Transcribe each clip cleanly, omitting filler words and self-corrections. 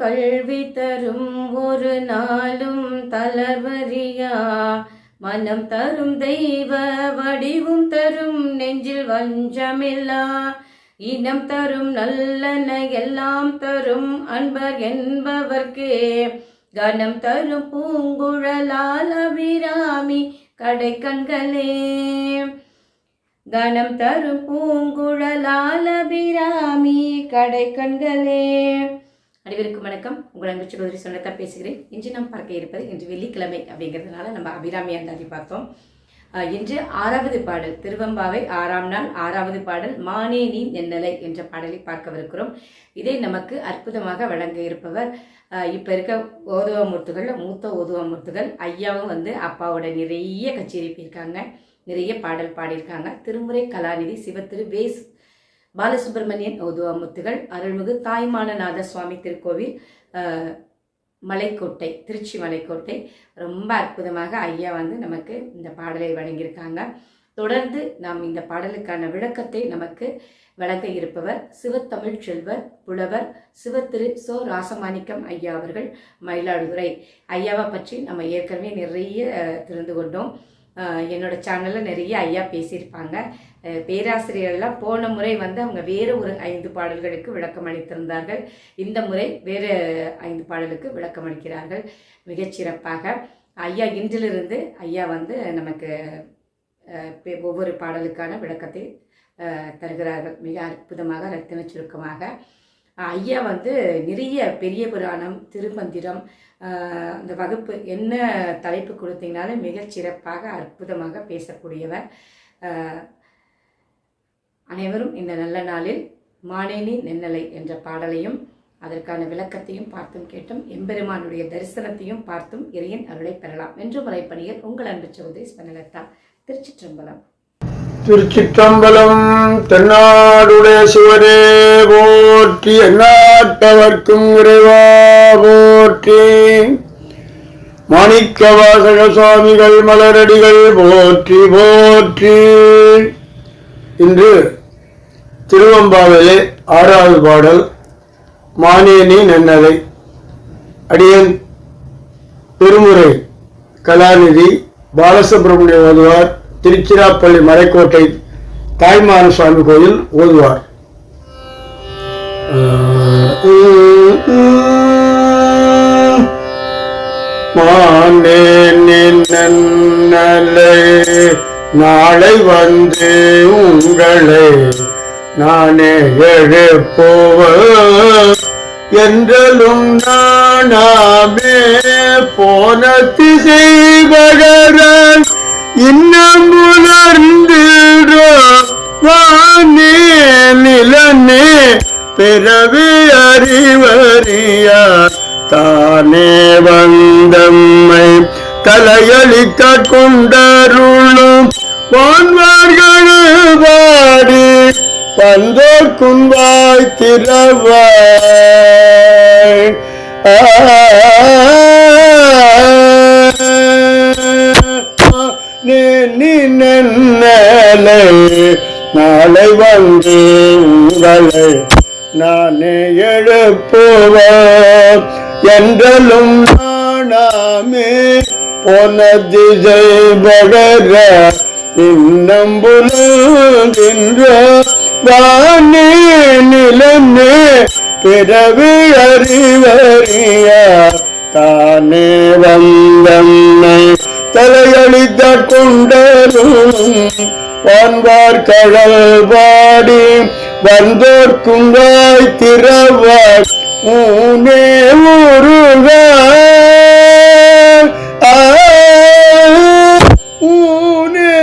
கல்வி தரும் ஒரு நாளும் தளர்வறியா மனம் தரும் தெய்வ வடிவும் தரும் நெஞ்சில் வஞ்சமில்லா இனம் தரும் நல்லன எல்லாம் தரும் அன்பர் என்பவர்க்கே கனம் தரும் பூங்குழலால் அபிராமி கடை கண்களே கனம் தரும் பூங்குழலால் அபிராமி கடை கண்களே. அனைவருக்கும் வணக்கம். உங்கள் அன்பு சகோதரி சொன்னதா பேசுகிறேன். இன்று நாம் பார்க்க இருப்பது இன்று வெள்ளிக்கிழமை அப்படிங்கிறதுனால நம்ம அபிராமி அந்தாதி பார்த்தோம். இன்று 6வது பாடல், திருவெம்பாவை 6ஆம் நாள் 6வது பாடல் மானே நீ நென்னலை என்ற பாடலை பார்க்கவிருக்கிறோம். இதை நமக்கு அற்புதமாக வழங்க இருப்பவர் இப்போ இருக்க ஓதுவாமூர்த்திகள், மூத்த ஓதுவாமூர்த்திகள் ஐயாவும் அப்பாவோட நிறைய கச்சேரி போயிருக்காங்க, நிறைய பாடல் பாடியிருக்காங்க. திருமுறை கலாநிதி சிவத்திரு வேஸ் பாலசுப்ரமணியன் ஓதுவாமூர்த்திகள், அருள்மிகு தாய்மானநாத சுவாமி திருக்கோவில் மலைக்கோட்டை, திருச்சி மலைக்கோட்டை. ரொம்ப அற்புதமாக ஐயா நமக்கு இந்த பாடலை வழங்கியிருக்காங்க. தொடர்ந்து நாம் இந்த பாடலுக்கான விளக்கத்தை நமக்கு வழங்க இருப்பவர் சிவத்தமிழ் செல்வர் புலவர் சிவத்திரு சோ ராசமாணிக்கம் ஐயா அவர்கள், மயிலாடுதுறை. ஐயாவை பற்றி நம்ம ஏற்கனவே நிறைய தெரிந்து கொண்டோம். என்னோட சேனலில் நிறைய ஐயா பேசியிருப்பாங்க. பேராசிரியர்லாம் போன முறை அவங்க வேறு ஒரு 5 பாடல்களுக்கு விளக்கம் அளித்திருந்தார்கள். இந்த முறை வேறு 5 பாடலுக்கு விளக்கம் அளிக்கிறார்கள் மிகச்சிறப்பாக. ஐயா இன்றிலிருந்து ஐயா நமக்கு ஒவ்வொரு பாடலுக்கான விளக்கத்தை தருகிறார்கள், மிக அற்புதமாக ரத்தின சுருக்கமாக. ஐயா நிறைய பெரிய புராணம், திருமந்திரம், அந்த வகுப்பு என்ன தலைப்பு கொடுத்தீங்கனாலும் மிகச் சிறப்பாக அற்புதமாக பேசக்கூடியவர். அனைவரும் இந்த நல்ல நாளில் மானேனி நென்னலை என்ற பாடலையும் அதற்கான விளக்கத்தையும் பார்த்தும் கேட்டும் எம்பெருமானுடைய தரிசனத்தையும் பார்த்தும் இறையன் அருளை பெறலாம் என்று முறைப்பணியில் உங்கள் அன்பு சகோதரி ஸ்வர்ணலதா. திருச்சிற்றம்பலம். திருச்சிற்றம்பலம். தென்னாடுடைய சிவரே போற்றி, எந்நாட்டவர்க்கும் இறைவா போற்றி. மாணிக்க வாசக சுவாமிகள் மலரடிகள் போற்றி போற்றி. இன்று திருவெம்பாவிலே 6வது பாடல் மானேனி நென்னலை. அடியன் திருமுறை கலாநிதி பாலசுப்ரமணியம் ஓதுவார், திருச்சிராப்பள்ளி மலைக்கோட்டை தாய்மான சுவாமி கோயில் ஓதுவார். மானேனி நென்னலை நாளை உங்களை நானே எழுப்புவர் என்றலும் நானாமே போன திசை பகரன் இன்னும் உணர்ந்திடோ வானே நிலனே பிறவி அறிவறியார் தானே வந்தம்மை தலையளிக்க கொண்டருளும் வான்வார்கள் பாடி வந்தோர் குன்வாய் திறவாய். நென்னலை நாளை உங்களை நானே எழுப்புவர் என்றலும் நானாமே போன திசை பகர இன்னும் புலகின்ற வானே நிலனே பிறவி அறிவறியா தானே வந்தம்மை தலையளித்த கொண்டரும் வான்வார் கடல் பாடி வந்தோர் குங்காய் திறவார் ஊனே ஊருகார் ஊனே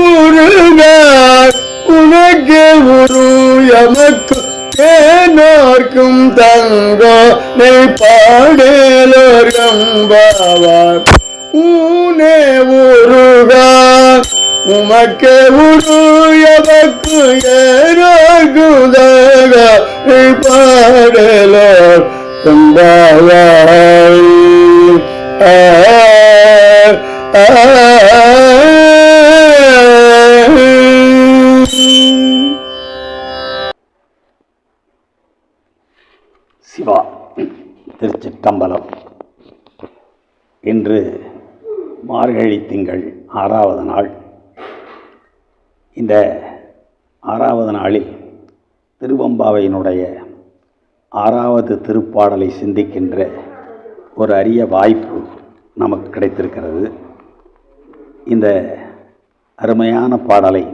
ஊருகார் உனக்கே உரு எமக்கு ஏனோர்க்கும் தங்கோ நெய் பாடேலோர் எம்பாவார் ஊனே ஊருகார் உமக்கே உரு எமக்கு ஏனோர்குதக நெய் பாடேலோர் எம்பாவார். திருச்சிற்றம்பலம். இன்று மார்கழி திங்கள் 6வது நாள். இந்த 6வது நாளில் திருவெம்பாவையினுடைய 6வது திருப்பாடலை சிந்திக்கின்ற ஒரு அரிய வாய்ப்பு நமக்கு கிடைத்திருக்கிறது. இந்த அருமையான பாடலை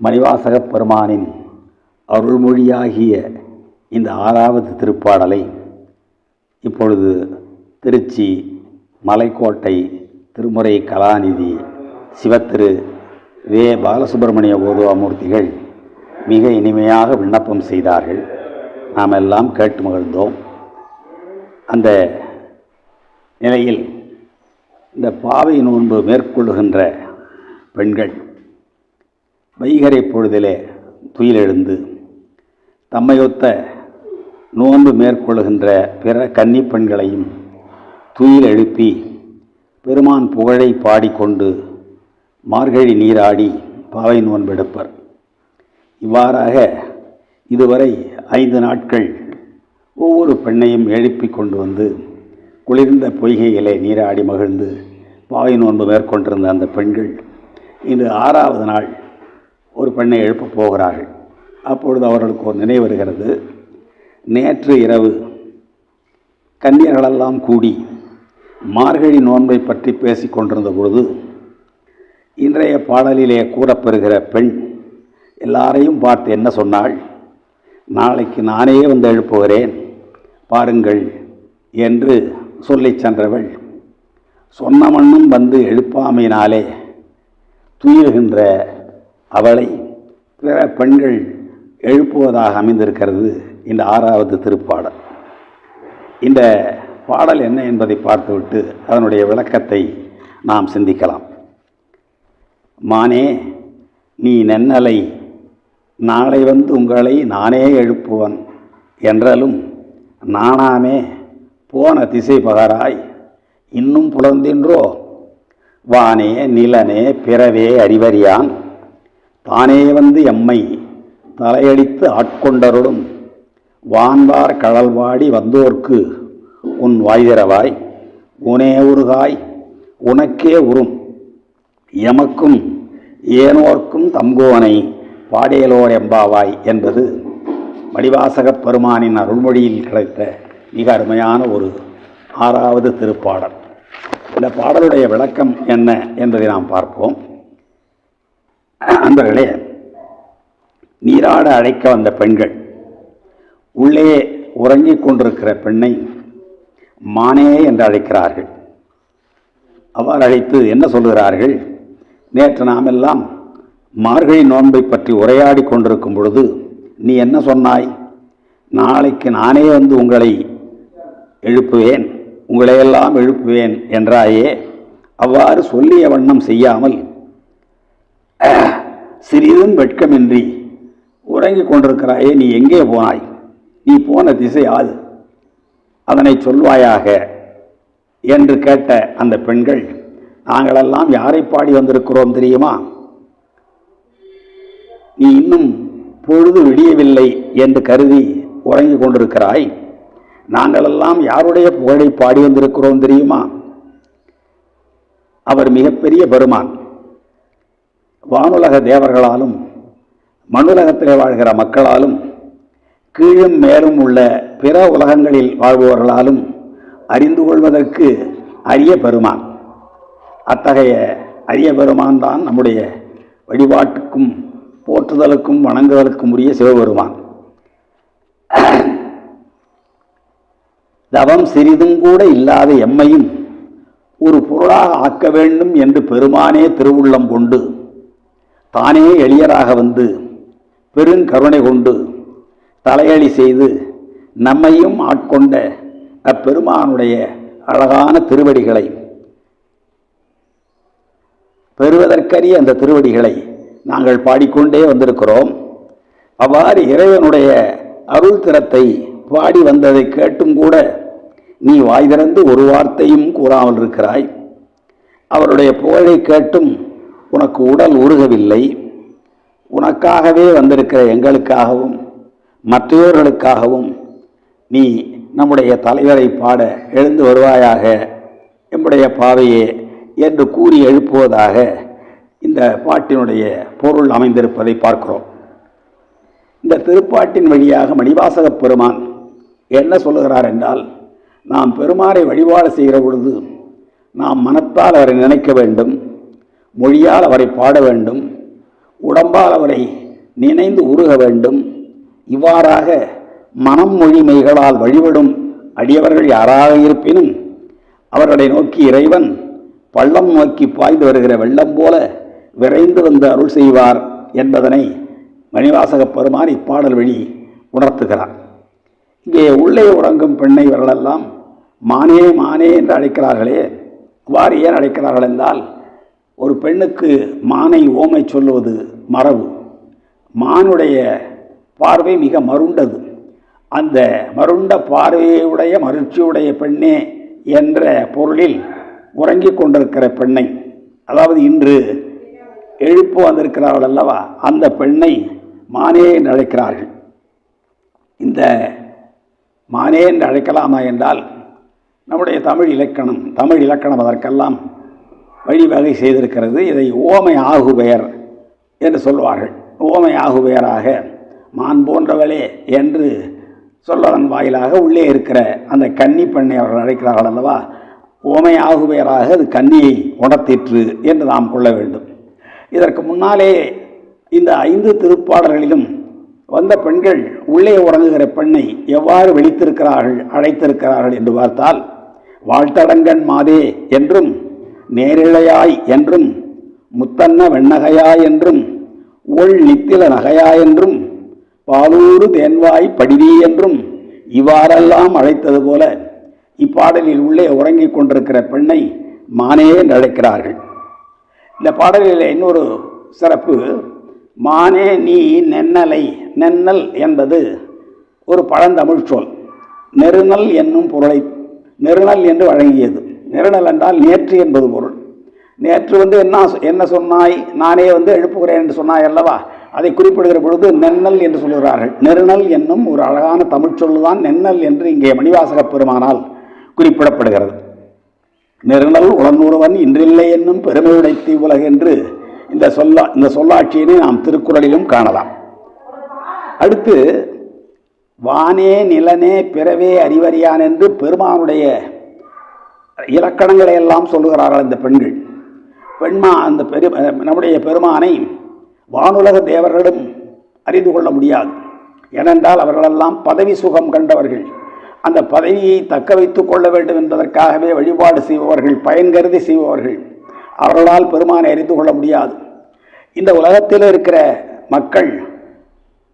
மணிவாசகப் பெருமானின் அருள்மொழியாகிய இந்த 6வது திருப்பாடலை இப்பொழுது திருச்சி மலைக்கோட்டை திருமுறை கலாநிதி சிவத்திரு வே. பாலசுப்பிரமணிய ஓதுவாமூர்த்திகள் மிக இனிமையாக விண்ணப்பம் செய்தார்கள். நாம் எல்லாம் கேட்டு மகிழ்ந்தோம். அந்த நிலையில் இந்த பாவை நோன்பு மேற்கொள்ளுகின்ற பெண்கள் வைகறை பொழுதிலே துயிலெழுந்து தம்மையொத்த நோன்பு மேற்கொள்ளுகின்ற பிற கன்னி பெண்களையும் துயில் எழுப்பி பெருமான் புகழை பாடிக்கொண்டு மார்கழி நீராடி பாவை நோன்பெடுப்பர். இவ்வாறாக இதுவரை 5 நாட்கள் ஒவ்வொரு பெண்ணையும் எழுப்பி கொண்டு வந்து குளிர்ந்த பொய்கையிலே நீராடி மகிழ்ந்து பாவை நோன்பு மேற்கொண்டிருந்த அந்த பெண்கள் இன்று 6வது நாள் ஒரு பெண்ணை எழுப்பப் போகிறார்கள். அப்பொழுது அவர்களுக்கு ஒரு நினைவு வருகிறது. நேற்று இரவு கன்னியர்களெல்லாம் கூடி மார்கழி நோன்பை பற்றி பேசி கொண்டிருந்த பொழுது இன்றைய பாடலிலே கூறப்பெறுகிற பெண் எல்லாரையும் பார்த்து என்ன சொன்னாள்? நாளைக்கு நானே வந்து எழுப்புகிறேன் பாருங்கள் என்று சொல்லி சென்றவள் சொன்ன மண்ணும் வந்து எழுப்பாமையினாலே துயிலுகின்ற அவளை பிற பெண்கள் எழுப்புவதாக அமைந்திருக்கிறது இந்த 6வது திருப்பாடல். இந்த பாடல் என்ன என்பதை பார்த்துவிட்டு அதனுடைய விளக்கத்தை நாம் சிந்திக்கலாம். மானே நீ நென்னலை நாளை வந்து உங்களை நானே எழுப்புவன் என்றாலும் நானாமே போன திசை பகராய் இன்னும் புலர்ந்தின்றோ வானே நிலனே பிறவே அறிவறியான் தானே வந்து எம்மை தலையடித்து ஆட்கொண்டருளும் வான்வார் கடல்வாடி வந்தோர்க்கு உன் வாய்திரவாய் உனே உருகாய் உனக்கே உறும் எமக்கும் ஏனோர்க்கும் தங்கோனை பாடியலோர் எம்பாவாய் என்பது மணிவாசகப் பெருமானின் அருள்மொழியில் கிடைத்த மிக அருமையான ஒரு 6வது திருப்பாடல். இந்த பாடலுடைய விளக்கம் என்ன என்பதை நாம் பார்ப்போம். அன்பர்களே, நீராட அழைக்க வந்த பெண்கள் உள்ளே உறங்கிக் கொண்டிருக்கிற பெண்ணை மானே என்று அழைக்கிறார்கள். அவ்வாறு அழைத்து என்ன சொல்கிறார்கள்? நேற்று நாம் எல்லாம் மார்கழி நோன்பை பற்றி உரையாடி கொண்டிருக்கும் பொழுது நீ என்ன சொன்னாய்? நாளைக்கு நானே வந்து உங்களை எழுப்புவேன், உங்களையெல்லாம் எழுப்புவேன் என்றாயே. அவ்வாறு சொல்லிய வண்ணம் செய்யாமல் சிறிதும் வெட்கமின்றி உறங்கிக் கொண்டிருக்கிறாயே, நீ எங்கே போனாய்? நீ போன திசை யாது? அதனை சொல்வாயாக என்று கேட்ட அந்த பெண்கள், நாங்களெல்லாம் யாரை பாடி வந்திருக்கிறோம் தெரியுமா? நீ இன்னும் பொழுது விடியவில்லை என்று கருதி உறங்கிக் கொண்டிருக்கிறாய். நாங்களெல்லாம் யாருடைய புகழை பாடி வந்திருக்கிறோம் தெரியுமா? அவர் மிகப்பெரிய பெருமான். வானுலக தேவர்களாலும் மண்ணுலகத்திலே வாழ்கிற மக்களாலும் கீழும் மேலும் உள்ள பிற உலகங்களில் வாழ்பவர்களாலும் அறிந்து கொள்வதற்கு அரிய பெருமான். அத்தகைய அரிய பெருமான் தான் நம்முடைய வழிபாட்டுக்கும் போற்றுதலுக்கும் வணங்குதலுக்கும் உரிய சிவபெருமான். தவம் சிறிதும் கூட இல்லாத எம்மையும் ஒரு பொருளாக ஆக்க வேண்டும் என்று பெருமானே திருவுள்ளம் கொண்டு தானே எளியராக வந்து பெருங்கருணை கொண்டு தலையளி செய்து நம்மையும் ஆட்கொண்ட அப்பெருமானுடைய அழகான திருவடிகளை பெறுவதற்கரிய அந்த திருவடிகளை நாங்கள் பாடிக்கொண்டே வந்திருக்கிறோம். அவ்வாறு இறைவனுடைய அருள் திறத்தை பாடி வந்ததை கேட்டும் கூட நீ வாய் திறந்து ஒரு வார்த்தையும் கூறாமல் இருக்கிறாய். அவருடைய புகழை கேட்டும் உனக்கு உடல் உருகவில்லை. உனக்காகவே வந்திருக்கிற எங்களுக்காகவும் மற்றவர்களுக்காகவும் நீ நம்முடைய தலைவரை பாட எழுந்து வருவாயாக எம்முடைய பாவையே என்று கூறி எழுப்புவதாக இந்த பாட்டினுடைய பொருள் அமைந்திருப்பதை பார்க்கிறோம். இந்த திருப்பாட்டின் வழியாக மணிவாசகப் பெருமான் என்ன சொல்லுகிறார் என்றால், நாம் பெருமானை வழிபாடு செய்கிற பொழுது நாம் மனத்தால் அவரை நினைக்க வேண்டும், மொழியால் அவரை பாட வேண்டும், உடம்பால் அவரை நினைந்து உருக வேண்டும். இவ்வாறாக மனம் மொழி மெய்களால் வழிபடும் அடியவர்கள் யாராக இருப்பினும் அவர்களை நோக்கி இறைவன் பள்ளம் நோக்கி பாய்ந்து வருகிற வெள்ளம் போல விரைந்து வந்து அருள் செய்வார் என்பதனை மணிவாசகப் பெருமான் இப்பாடல் வழி உணர்த்துகிறார். இங்கே உள்ளே உறங்கும் பெண்ணை இவர்களெல்லாம் மானே மானே என்று அழைக்கிறார்களே, அவ்வாறு ஏன் அழைக்கிறார்கள் என்றால், ஒரு பெண்ணுக்கு மானை ஓமை சொல்லுவது மரபு. மானுடைய பார்வை மிக மருண்டது. அந்த மருண்ட பார்வையுடைய மருட்சியுடைய பெண்ணே என்ற பொருளில் உறங்கிக் கொண்டிருக்கிற பெண்ணை, அதாவது இன்று எழுப்பு வந்திருக்கிறார்கள் அல்லவா, அந்த பெண்ணை மானே என்று அழைக்கிறார்கள். இந்த மானே என்று அழைக்கலாமா என்றால், நம்முடைய தமிழ் இலக்கணம் அதற்கெல்லாம் வழிவகை செய்திருக்கிறது. இதை ஓமை ஆகுபெயர் என்று சொல்வார்கள். ஓமை ஆகுபெயராக மான் போன்றவளே என்று சொல்வதன் வாயிலாக உள்ளே இருக்கிற அந்த கன்னி பெண்ணை அவர்கள் அழைக்கிறார்கள் அல்லவா, ஓமை ஆகுபெயராக அது கன்னியை உணர்த்திற்று என்று நாம் கொள்ள வேண்டும். இதற்கு முன்னாலே இந்த 5 திருப்பாடல்களிலும் வந்த பெண்கள் உள்ளே உறங்குகிற பெண்ணை எவ்வாறு விழித்திருக்கிறார்கள், அழைத்திருக்கிறார்கள் என்று பார்த்தால், வாழ்த்தடங்கன் மாதே என்றும், நேரிழையாய் என்றும், முத்தன்ன வெண்ணகையாய் என்றும், ஒள் நித்தில நகையாய் என்றும், பாலூறு தேன்வாய் படிதி என்றும் இவ்வாறெல்லாம் அழைத்தது போல இப்பாடலில் உள்ளே உறங்கிக் கொண்டிருக்கிற பெண்ணை மானே என்று அழைக்கிறார்கள். இந்த பாடலில் இன்னொரு சிறப்பு, மானே நீ நென்னலை. நென்னல் என்பது ஒரு பழந்தமிழ் சொல். நெருநல் என்னும் பொருளை நெருநல் என்று வழங்கியது. நெருநல் என்றால் நேற்று என்பது பொருள். நேற்று என்ன சொன்னாய், நானே எழுப்புகிறேன் என்று சொன்னாய் அல்லவா, அதை குறிப்பிடுகிற பொழுது நென்னல் என்று சொல்கிறார்கள். நெருநல் என்னும் ஒரு அழகான தமிழ் சொல்லுதான் நென்னல் என்று இங்கே மணிவாசகப் பெருமானால் குறிப்பிடப்படுகிறது. நெருநல் உளநூறுவன் இன்றில்லை என்னும் பெருமையுடைத்தி உலகு என்று இந்த சொல்லாட்சியினை நாம் திருக்குறளிலும் காணலாம். அடுத்து வானே நிலனே பிறவே அறிவறியான் என்று பெருமானுடைய இலக்கணங்களை எல்லாம் சொல்லுகிறார்கள் இந்த பெண்கள். நம்முடைய பெருமானை வானுலக தேவர்களும் அறிந்து கொள்ள முடியாது. ஏனென்றால் அவர்களெல்லாம் பதவி சுகம் கண்டவர்கள். அந்த பதவியை தக்க வைத்துக் கொள்ள வேண்டும் என்பதற்காகவே வழிபாடு செய்பவர்கள், பயன் கருதி செய்பவர்கள். அவர்களால் பெருமானை அறிந்து கொள்ள முடியாது. இந்த உலகத்தில் இருக்கிற மக்கள்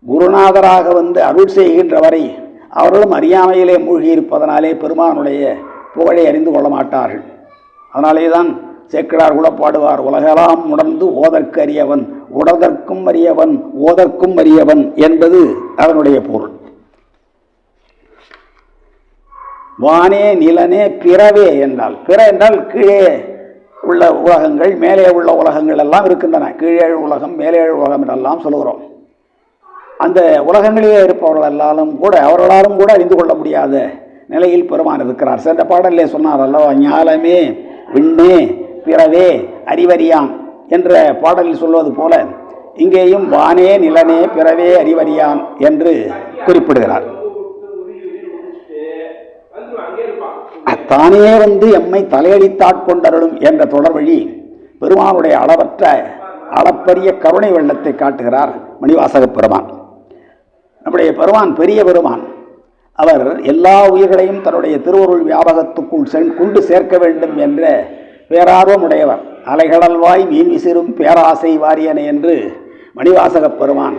குருநாதராக அருள் செய்கின்ற வரை அவர்களும் அறியாமையிலே மூழ்கியிருப்பதனாலே பெருமானுடைய புகழை அறிந்து கொள்ள மாட்டார்கள். அதனாலே தான் சேக்கிழார் கூட பாடுவார், உலகெல்லாம் உணர்ந்து ஓதற்கு அறியவன், உணர்தற்கும் அறியவன், ஓதற்கும் அறியவன் என்பது அதனுடைய பொருள். வானே நிலனே பிறவே என்றால், பிற என்றால் கீழே உள்ள உலகங்கள், மேலே உள்ள உலகங்கள் எல்லாம் இருக்கின்றன. கீழேழு உலகம், மேலேழு உலகம் என்றெல்லாம் சொல்லுகிறோம். அந்த உலகங்களிலே இருப்பவர்கள் எல்லாரும் கூட அவர்களாலும் கூட அறிந்து கொள்ள முடியாத நிலையில் பெருமான் இருக்கிறார். சென்ற பாடலிலே சொன்னார் அல்லவா, ஞாலமே விண்ணே பிறவே அறிவறியான் என்ற பாடலில் சொல்வது போல இங்கேயும் வானே நிலனே பிறவே அறிவறியான் என்று குறிப்பிடுகிறார். தானே எம்மை தலையடித்தாட்கொண்டருளும் என்ற தொடர் வழி பெருமானுடைய அளப்பரிய கருணை வெள்ளத்தை காட்டுகிறார் மணிவாசகப் பெருமான். நம்முடைய பெருமான் பெரிய பெருமான். அவர் எல்லா உயிர்களையும் தன்னுடைய திருவருள் வியாபகத்துக்குள் கொண்டு சேர்க்க வேண்டும் என்ற பேரார்வம் உடையவர். அலைகடல்வாய் மீன் விசிறும் பேராசை வாரியனை என்று மணிவாசகப் பெருமான்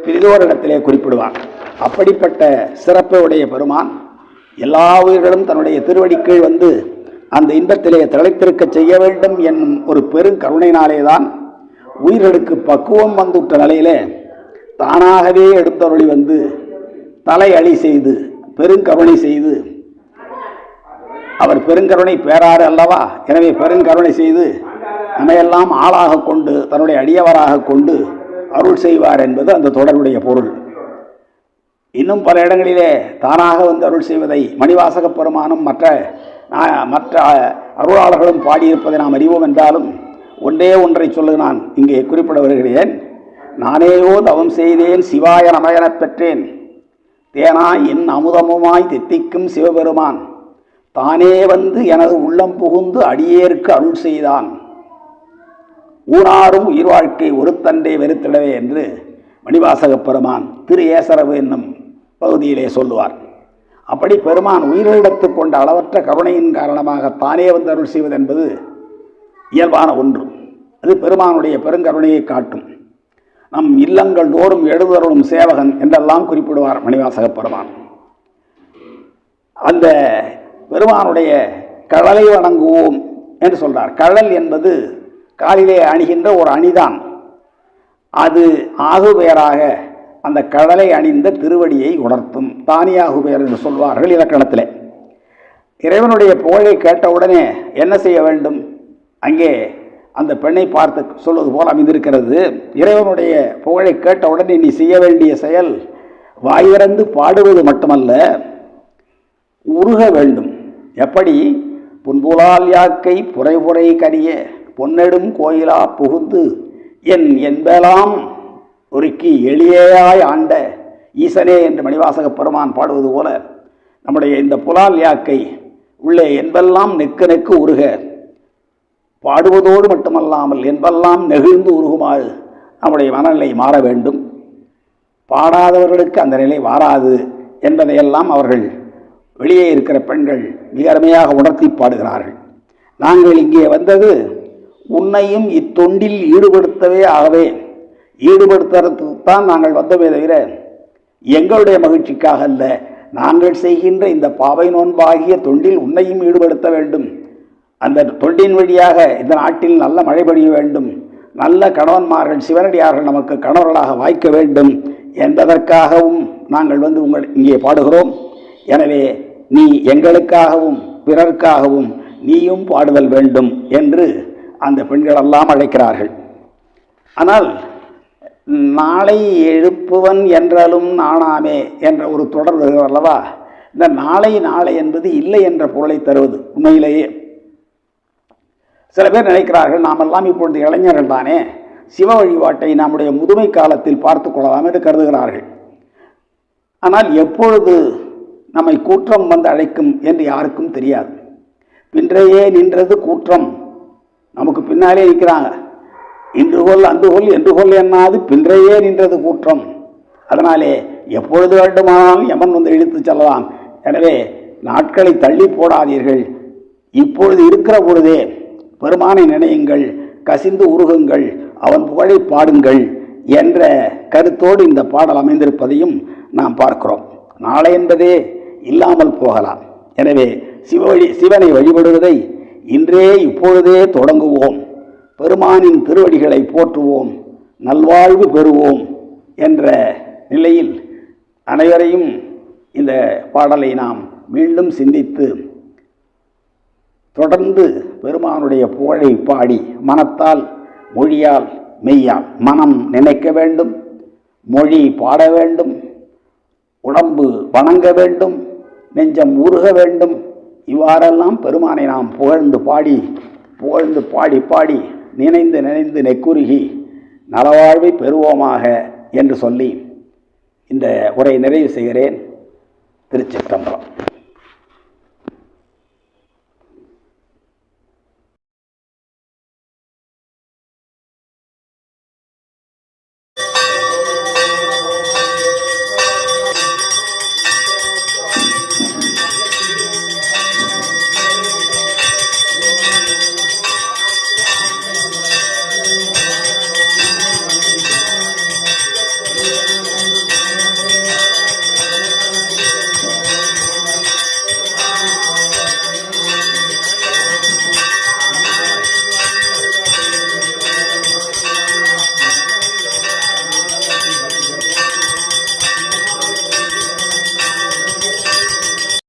பிரிதோரிடத்திலே குறிப்பிடுவார். அப்படிப்பட்ட சிறப்பை உடைய பெருமான் எல்லா உயிர்களும் தன்னுடைய திருவடிக்கீழ் அந்த இன்பத்திலே திளைத்திருக்க செய்ய வேண்டும் என்னும் ஒரு பெருங்கருணையினாலேதான் உயிர்களுக்கு பக்குவம் வந்துற்ற நிலையிலே தானாகவே எடுத்தருளி தலை அழி செய்து பெருங்கருணை செய்து, அவர் பெருங்கருணை பேராறு அல்லவா, எனவே பெருங்கருணை செய்து நம்மையெல்லாம் ஆளாக கொண்டு தன்னுடைய அடியவராக கொண்டு அருள் செய்வார் என்பது அந்த தொடருடைய பொருள். இன்னும் பல இடங்களிலே தானாக வந்து அருள் செய்வதை மணிவாசக பெருமானும் மற்ற அருளாளர்களும் பாடியிருப்பதை நாம் அறிவோம். என்றாலும் ஒன்றே ஒன்றை சொல்லு நான் இங்கே குறிப்பிட வருகிறேன். நானேயோ தவம் செய்தேன் சிவாய நமயனப் பெற்றேன், தேனாய் என் அமுதமுமாய் தித்திக்கும் சிவபெருமான் தானே வந்து எனது உள்ளம் புகுந்து அடியேற்கு அருள் செய்தான், ஊனாரும் உயிர் வாழ்க்கை ஒருத்தண்டே வெறுத்திடவே என்று மணிவாசக பெருமான் திரு ஏசரவு என்னும் பகுதியிலே சொல்லுவார். அப்படி பெருமான் உயிரிழத்து கொண்ட அளவற்ற கருணையின் காரணமாக தானே வந்து அருள் செய்வது என்பது இயல்பான ஒன்று. அது பெருமானுடைய பெருங்கருணையை காட்டும். நம் இல்லங்கள் தோறும் எழுதருளும் சேவகன் என்றெல்லாம் குறிப்பிடுவார் மணிவாசக பெருமான். அந்த பெருமானுடைய கழலை வணங்குவோம் என்று சொல்றார். கழல் என்பது காலிலே அணிகின்ற ஒரு அணிதான். அது ஆகுபெயராக அந்த கடலை அணிந்த திருவடியை உணர்த்தும். தானியாகுபெயர் என்று சொல்வார்கள் இலக்கணத்தில். இறைவனுடைய புகழை கேட்டவுடனே என்ன செய்ய வேண்டும்? அங்கே அந்த பெண்ணை பார்த்து சொல்வது போல் அமைந்திருக்கிறது. இறைவனுடைய புகழை கேட்டவுடனே நீ செய்ய வேண்டிய செயல் வாயிறந்து பாடுவது மட்டுமல்ல, உருக வேண்டும். எப்படி? புன்புலால் யாக்கை புரை கரிய பொன்னெடும் கோயிலா புகுந்து என் என்பெல்லாம் ஒருக்கி எளியாய் ஆண்ட ஈசனே என்று மணிவாசக பெருமான் பாடுவது போல நம்முடைய இந்த புலால் யாக்கை உள்ளே என்பெல்லாம் நெக்கு உருக பாடுவதோடு மட்டுமல்லாமல் என்பெல்லாம் நெகிழ்ந்து உருகுமாறு நம்முடைய மனநிலை மாற வேண்டும். பாடாதவர்களுக்கு அந்த நிலை வாராது என்பதையெல்லாம் அவர்கள் வெளியே இருக்கிற பெண்கள் மிக அருமையாக உணர்த்தி பாடுகிறார்கள். நாங்கள் இங்கே வந்தது உன்னையும் இத்தொண்டில் ஈடுபடுத்தவே ஆகவே ஈடுபடுத்துறதுதான் நாங்கள் வந்தமே தவிர எங்களுடைய மகிழ்ச்சிக்காக அல்ல. நாங்கள் செய்கின்ற இந்த பாவை நோன்பாகிய தொண்டில் உன்னையும் ஈடுபடுத்த வேண்டும். அந்த தொண்டின் வழியாக இந்த நாட்டில் நல்ல மழை பெய்ய வேண்டும், நல்ல கணவன்மார்கள் சிவனடியார்கள் நமக்கு கணவர்களாக வாய்க்க வேண்டும் என்பதற்காகவும் நாங்கள் வந்து இங்கே பாடுகிறோம். எனவே நீ எங்களுக்காகவும் பிறருக்காகவும் நீயும் பாடுதல் வேண்டும் என்று அந்த பெண்களெல்லாம் அழைக்கிறார்கள். ஆனால் நாளை எழுப்புவன் என்றாலும் நாணாமே என்ற ஒரு தொடர் வருகிறது அல்லவா? இந்த நாளை என்பது இல்லை என்ற பொருளை தருவது. உண்மையிலேயே சில பேர் நினைக்கிறார்கள், நாமெல்லாம் இப்பொழுது இளைஞர்கள் தானே, சிவ வழிபாட்டை நம்முடைய முதுமை காலத்தில் பார்த்து கொள்ளலாம் என்று கருதுகிறார்கள். ஆனால் எப்பொழுது நம்மை கூற்றம் வந்து அழைக்கும் என்று யாருக்கும் தெரியாது. பின்றையே நின்றது கூற்றம். நமக்கு பின்னாலே நிற்கிறாங்க. இன்று கொல் அன்று கொல் என்று கொல் என்னாது பின்றையே நின்றது கூற்றம். அதனாலே எப்பொழுது வேண்டுமானாலும் யமன் வந்து இழுத்து செல்லலாம். எனவே நாட்களை தள்ளி போடாதீர்கள். இப்பொழுது இருக்கிற பொழுதே பெருமானை நினையுங்கள், கசிந்து உருகுங்கள், அவன் புகழை பாடுங்கள் என்ற கருத்தோடு இந்த பாடல் அமைந்திருப்பதையும் நாம் பார்க்கிறோம். நாளை என்பதே இல்லாமல் போகலாம். எனவே சிவனை வழிபடுவதை இன்றே இப்பொழுதே தொடங்குவோம். பெருமானின் திருவடிகளை போற்றுவோம், நல்வாழ்வு பெறுவோம் என்ற நிலையில் அனைவரையும் இந்த பாடலை நாம் மீண்டும் சிந்தித்து தொடர்ந்து பெருமானுடைய புகழை பாடி மனத்தால் மொழியால் மெய்யால் மனம் நினைக்க வேண்டும், மொழி பாட வேண்டும், உடம்பு வணங்க வேண்டும், நெஞ்சம் உருக வேண்டும். இவ்வாறெல்லாம் பெருமானை நாம் புகழ்ந்து பாடி பாடி நினைந்து நெக்குருகி நலவாழ்வை பெறுவோமாக என்று சொல்லி இந்த உரை நிறைவு செய்கிறேன். திருச்சிற்றம்பலம்.